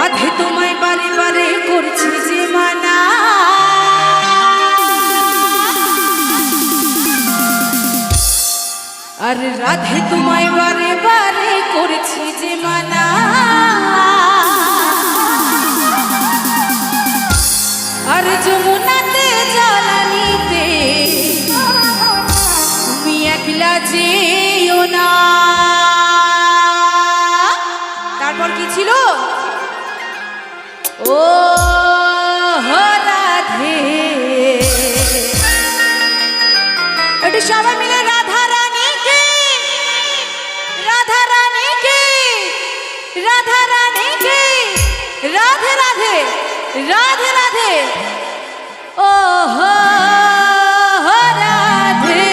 রাধে তোমায় বারে বারে করছি যে মানা, আর রাধে তোমায় বারে বারে করছি যে মানা, আর যমুনাতে জ্বালানিতে তুমি একলা যেও না। তারপর কি ছিল? ও রাধে, একটু সবাই মিলে রাধা রানীকে, রাধা রানীকে, রাধা রানীকে, রাধে রাধে, রাধে রাধে, ও রাধে।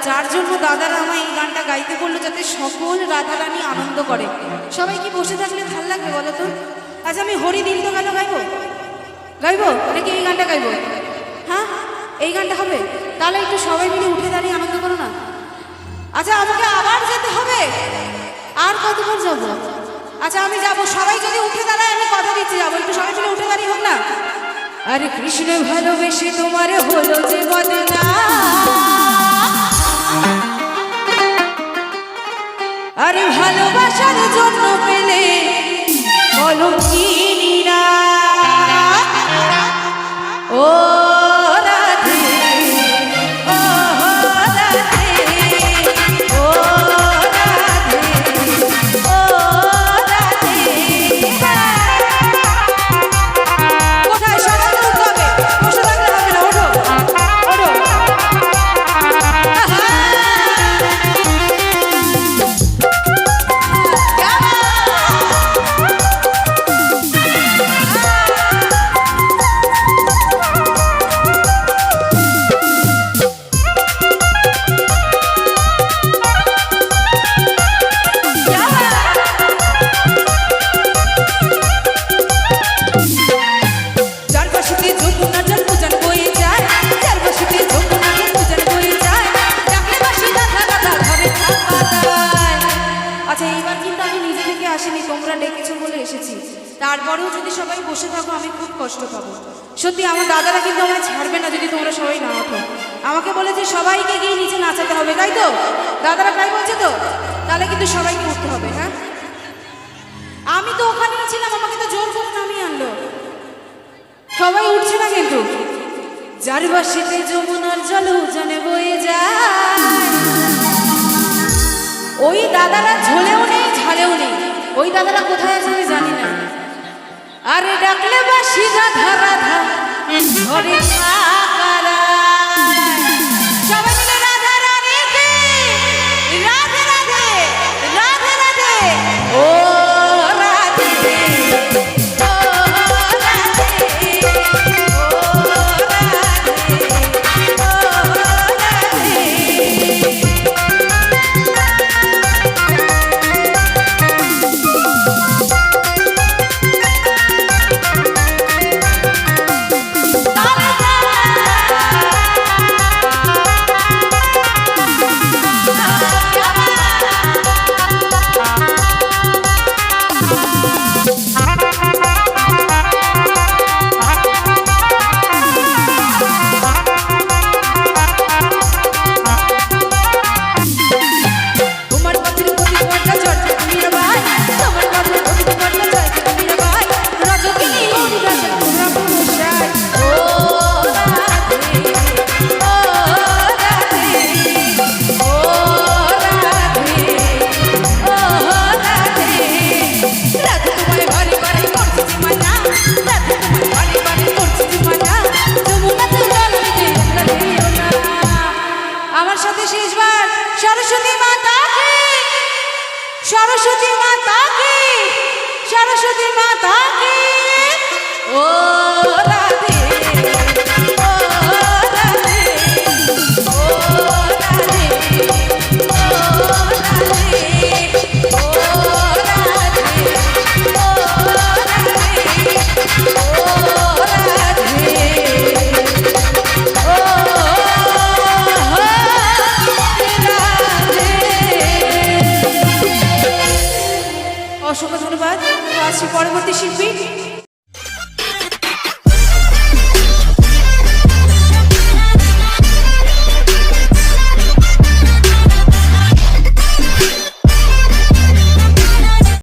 যার জন্য দাদারা আমার এই গানটা গাইতে বললো যাতে সকল রাধারানী আনন্দ করে। সবাই কি বসে থাকলে ভাল লাগবে বলো তো? আচ্ছা আমি হরি দিন তো গান গাইবো, গাইবো নাকি এই গানটা গাইবো? হ্যাঁ এই গানটা হবে, তাহলে একটু সবাই মিলে উঠে দাঁড়িয়ে আনন্দ করো না। আচ্ছা আমাকে আবার যেতে হবে, আর কতবার যাবো? আচ্ছা আমি যাবো, সবাই যদি উঠে দাঁড়ায় আমি কথা দিচ্ছি যাবো, একটু সবাই মিলে উঠে দাঁড়িয়ে হোক না। আরে কৃষ্ণ ভালোবেসে তোমার হলো যে বদনা, আরে ভালোবাসার জন্য পেলে কলঙ্কিনীরা, ও রাধে, ও রাধে, ও রাধে, ও রাধে। কোথায় সবাই উঠতে হবে, বসে থাকলে হবে না, ওঠো ওঠো। তারপরেও যদি সবাই বসে থাকো আমি খুব কষ্ট পাবো সত্যি। আমার দাদারা কিন্তু আমায় ছাড়বে না যদি তোমরা সবাই না ওঠো। আমাকে বলেছে সবাইকে গিয়ে নিচে নাচাতে হবে, তাই তো? দাদারা তাই বলছে তো, তাহলে কিন্তু সবাইকে উঠতে হবে। হ্যাঁ আমি তো ওখানেই ছিলাম, আমাকে তো জোর করে নামিয়ে আনলো। সবাই উঠছে না কিন্তু। যার বাসিতে যমুনার জল উজানে বয়ে যায়, ওই দাদারা ঝোলেও নেই ঝালেও নেই। ওই দাদারা কোথায় আছে আমি জানি না। আরে ডাকলে বাসি রাধা রাধা ঘরে থাকারা, সবাই মিলে রাধা রানীকে, রাধে রাধে, রাধে রাধে, ও রাধে, ও রাধে, ও রাধে, ও রাধে। আসছি পরবর্তী শিল্পী